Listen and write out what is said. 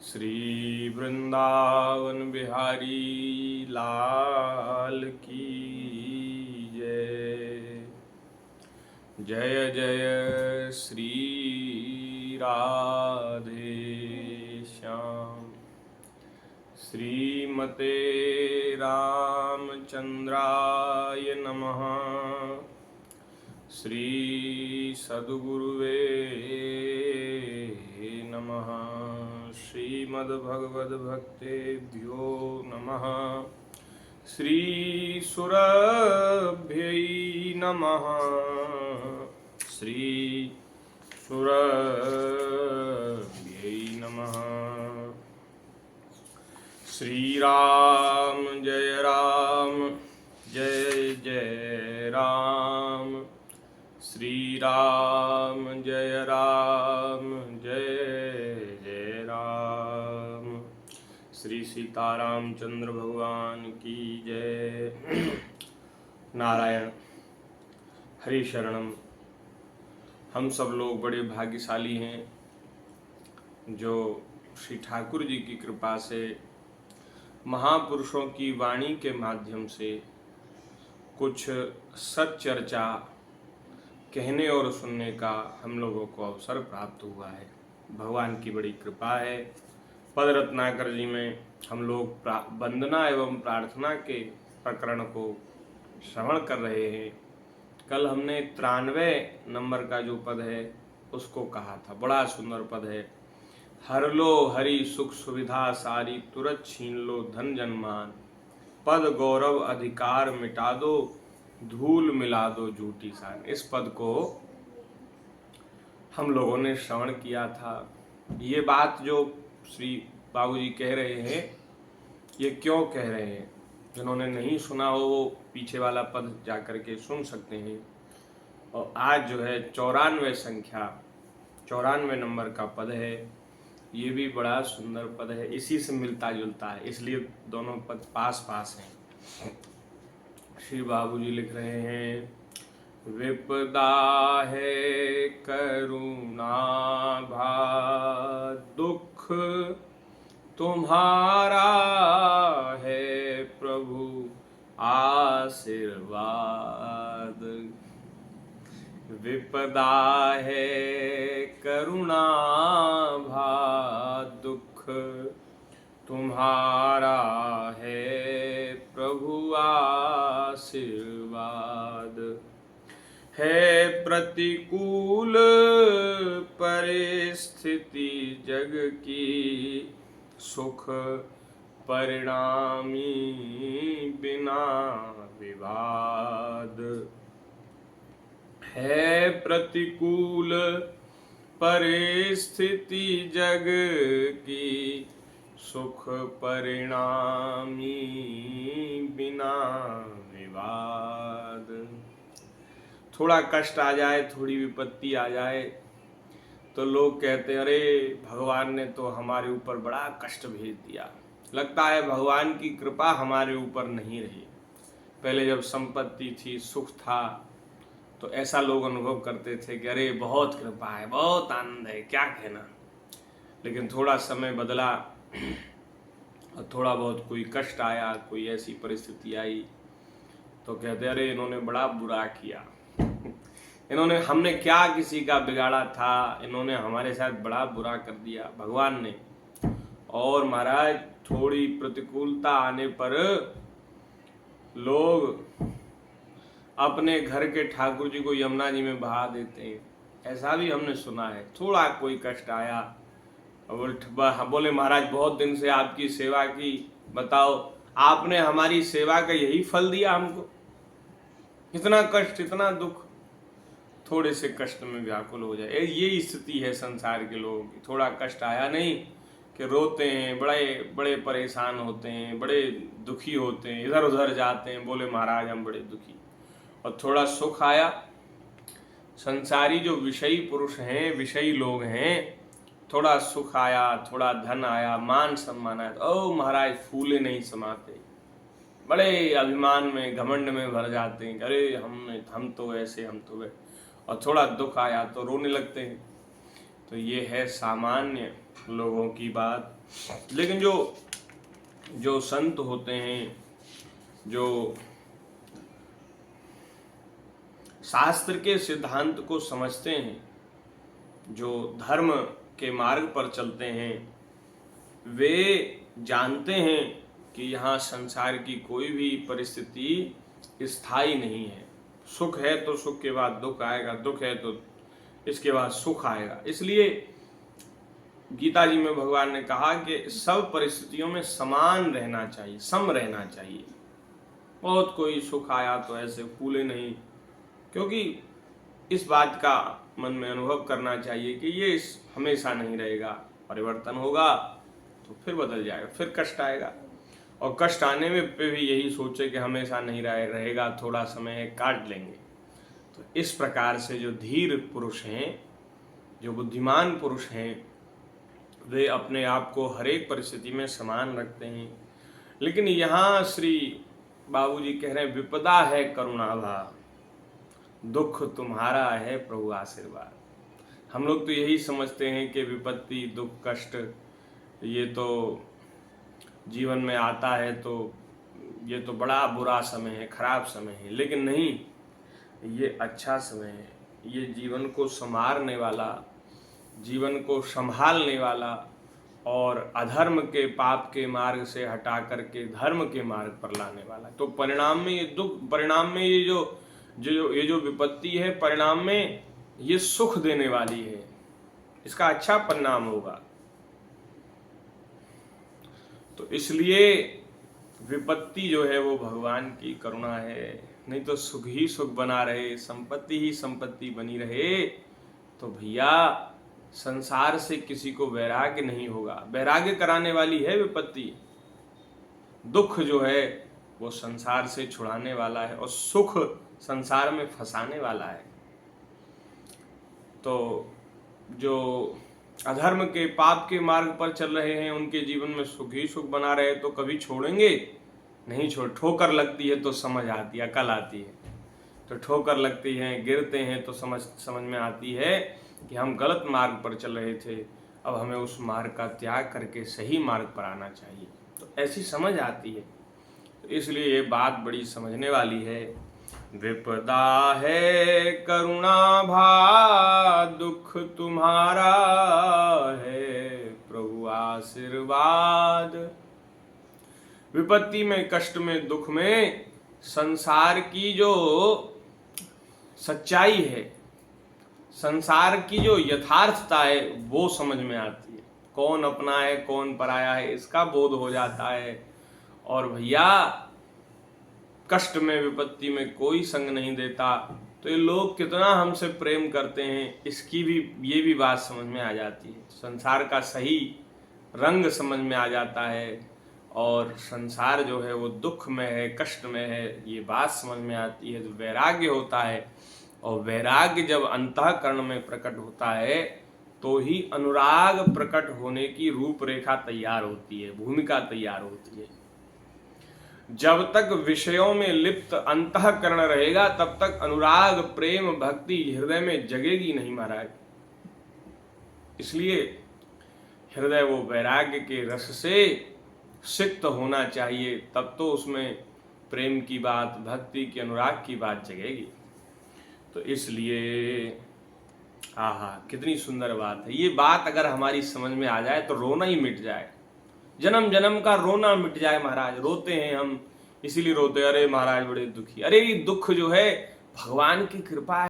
श्री वृंदावन बिहारी लाल की जय। जय जय श्री राधे श्याम। श्रीमते रामचंद्राय नमः। श्री सद्गुरुवे नमः। श्रीमद्भगवद्भक्तेभ्यो नमः। श्री सुरभ्यै नमः। श्री सुरभ्यै नमः। श्री राम जय जय राम। श्री राम जय जय राम। श्री सीतारामचंद्र भगवान की जय। नारायण हरि शरणम। हम सब लोग बड़े भाग्यशाली हैं जो श्री ठाकुर जी की कृपा से महापुरुषों की वाणी के माध्यम से कुछ सच्चर्चा कहने और सुनने का हम लोगों को अवसर प्राप्त हुआ है। भगवान की बड़ी कृपा है। पद रत्नाकर जी में हम लोग वंदना एवं प्रार्थना के प्रकरण को श्रवण कर रहे हैं। कल हमने 93 नंबर का जो पद है उसको कहा था। बड़ा सुंदर पद है। हर लो हरि सुख सुविधा सारी, तुरत छीन लो धन जनमान। पद गौरव अधिकार मिटा दो, धूल मिला दो झूठी सान। इस पद को हम लोगों ने श्रवण किया था। ये बात जो श्री बाबूजी कह रहे हैं, ये क्यों कह रहे हैं? जिन्होंने नहीं सुना हो वो पीछे वाला पद जाकर के सुन सकते हैं। और आज जो है 94 नंबर का पद है। ये भी बड़ा सुंदर पद है, इसी से मिलता जुलता है, इसलिए दोनों पद पास पास हैं। श्री बाबूजी लिख रहे हैं, विपदा है करुणा भा, दुख तुम्हारा है प्रभु आशीर्वाद। विपदा है करुणा भा, दुख तुम्हारा है प्रभु आशीर्वाद। है प्रतिकूल परिस्थिति जग की, सुख परिणामी बिना विवाद। है प्रतिकूल परिस्थिति जग की, सुख परिणामी बिना विवाद। थोड़ा कष्ट आ जाए, थोड़ी विपत्ति आ जाए तो लोग कहते हैं, अरे भगवान ने तो हमारे ऊपर बड़ा कष्ट भेज दिया। लगता है भगवान की कृपा हमारे ऊपर नहीं रही। पहले जब संपत्ति थी, सुख था, तो ऐसा लोग अनुभव करते थे कि अरे बहुत कृपा है, बहुत आनंद है, क्या कहना। लेकिन थोड़ा समय बदला और थोड़ा बहुत कोई कष्ट आया, कोई ऐसी परिस्थिति आई तो कहते अरे इन्होंने बड़ा बुरा किया। इन्होंने, हमने क्या किसी का बिगाड़ा था, इन्होंने हमारे साथ बड़ा बुरा कर दिया भगवान ने। और महाराज थोड़ी प्रतिकूलता आने पर लोग अपने घर के ठाकुर जी को यमुना जी में बहा देते हैं। ऐसा भी हमने सुना है। थोड़ा कोई कष्ट आया, बोले महाराज बहुत दिन से आपकी सेवा की, बताओ आपने हमारी सेवा का यही फल दिया हमको। इतना कष्ट, इतना दुख, थोड़े से कष्ट में व्याकुल हो जाए। ये स्थिति है संसार के लोगों की। थोड़ा कष्ट आया नहीं कि रोते हैं, बड़े बड़े परेशान होते हैं, बड़े दुखी होते हैं, इधर उधर जाते हैं, बोले महाराज हम बड़े दुखी। और थोड़ा सुख आया, संसारी जो विषयी पुरुष हैं, विषयी लोग हैं, थोड़ा सुख आया, थोड़ा धन आया, मान सम्मान आया, ओ महाराज फूले नहीं समाते, बड़े अभिमान में घमंड में भर जाते हैं। अरे हम तो ऐसे, हम तो और थोड़ा दुख आया तो रोने लगते हैं। तो ये है सामान्य लोगों की बात। लेकिन जो संत होते हैं, जो शास्त्र के सिद्धांत को समझते हैं, जो धर्म के मार्ग पर चलते हैं, वे जानते हैं कि यहाँ संसार की कोई भी परिस्थिति स्थायी नहीं है। सुख है तो सुख के बाद दुख आएगा, दुख है तो इसके बाद सुख आएगा। इसलिए गीता जी में भगवान ने कहा कि सब परिस्थितियों में समान रहना चाहिए, सम रहना चाहिए। बहुत कोई सुख आया तो ऐसे फूले नहीं, क्योंकि इस बात का मन में अनुभव करना चाहिए कि ये हमेशा नहीं रहेगा, परिवर्तन होगा तो फिर बदल जाएगा, फिर कष्ट आएगा। और कष्ट आने में पे भी यही सोचे कि हमेशा नहीं रहेगा, थोड़ा समय है, काट लेंगे। तो इस प्रकार से जो धीर पुरुष हैं, जो बुद्धिमान पुरुष हैं, वे अपने आप को हर एक परिस्थिति में समान रखते हैं। लेकिन यहाँ श्री बाबूजी कह रहे हैं, विपदा है करुणाभा, दुख तुम्हारा है प्रभु आशीर्वाद। हम लोग तो यही समझते हैं कि विपत्ति, दुख, कष्ट ये तो जीवन में आता है तो ये तो बड़ा बुरा समय है, खराब समय है। लेकिन नहीं, ये अच्छा समय है। ये जीवन को संवारने वाला, जीवन को संभालने वाला और अधर्म के, पाप के मार्ग से हटा करके धर्म के मार्ग पर लाने वाला। तो परिणाम में ये दुख, परिणाम में ये जो विपत्ति है, परिणाम में ये सुख देने वाली है, इसका अच्छा परिणाम होगा। तो इसलिए विपत्ति जो है वो भगवान की करुणा है। नहीं तो सुख ही सुख बना रहे, संपत्ति ही संपत्ति बनी रहे तो भैया संसार से किसी को वैराग्य नहीं होगा। वैराग्य कराने वाली है विपत्ति। दुख जो है वो संसार से छुड़ाने वाला है और सुख संसार में फंसाने वाला है। तो जो अधर्म के, पाप के मार्ग पर चल रहे हैं, उनके जीवन में सुख ही सुख बना रहे तो कभी छोड़ेंगे नहीं। ठोकर लगती है तो समझ आती है, अकल आती है। तो ठोकर लगती है, गिरते हैं तो समझ में आती है कि हम गलत मार्ग पर चल रहे थे, अब हमें उस मार्ग का त्याग करके सही मार्ग पर आना चाहिए। तो ऐसी समझ आती है। तो इसलिए ये बात बड़ी समझने वाली है। विपदा है करुणा भा, दुख तुम्हारा है प्रभु आशीर्वाद। विपत्ति में, कष्ट में, दुख में संसार की जो सच्चाई है, संसार की जो यथार्थता है वो समझ में आती है। कौन अपना है, कौन पराया है, इसका बोध हो जाता है। और भैया कष्ट में, विपत्ति में कोई संग नहीं देता तो ये लोग कितना हमसे प्रेम करते हैं, इसकी भी, ये भी बात समझ में आ जाती है। संसार का सही रंग समझ में आ जाता है और संसार जो है वो दुख में है, कष्ट में है, ये बात समझ में आती है। तो वैराग्य होता है और वैराग्य जब अंतःकरण में प्रकट होता है तो ही अनुराग प्रकट होने की रूपरेखा तैयार होती है, भूमिका तैयार होती है। जब तक विषयों में लिप्त अंतःकरण रहेगा तब तक अनुराग, प्रेम, भक्ति हृदय में जगेगी नहीं महाराज। इसलिए हृदय वो वैराग्य के रस से सिक्त होना चाहिए, तब तो उसमें प्रेम की बात, भक्ति की, अनुराग की बात जगेगी। तो इसलिए आहा, कितनी सुंदर बात है। ये बात अगर हमारी समझ में आ जाए तो रोना ही मिट जाए, जन्म जन्म का रोना मिट जाए महाराज। रोते हैं हम, इसीलिए रोते, अरे महाराज बड़े दुखी। अरे ये दुख जो है भगवान की कृपा है।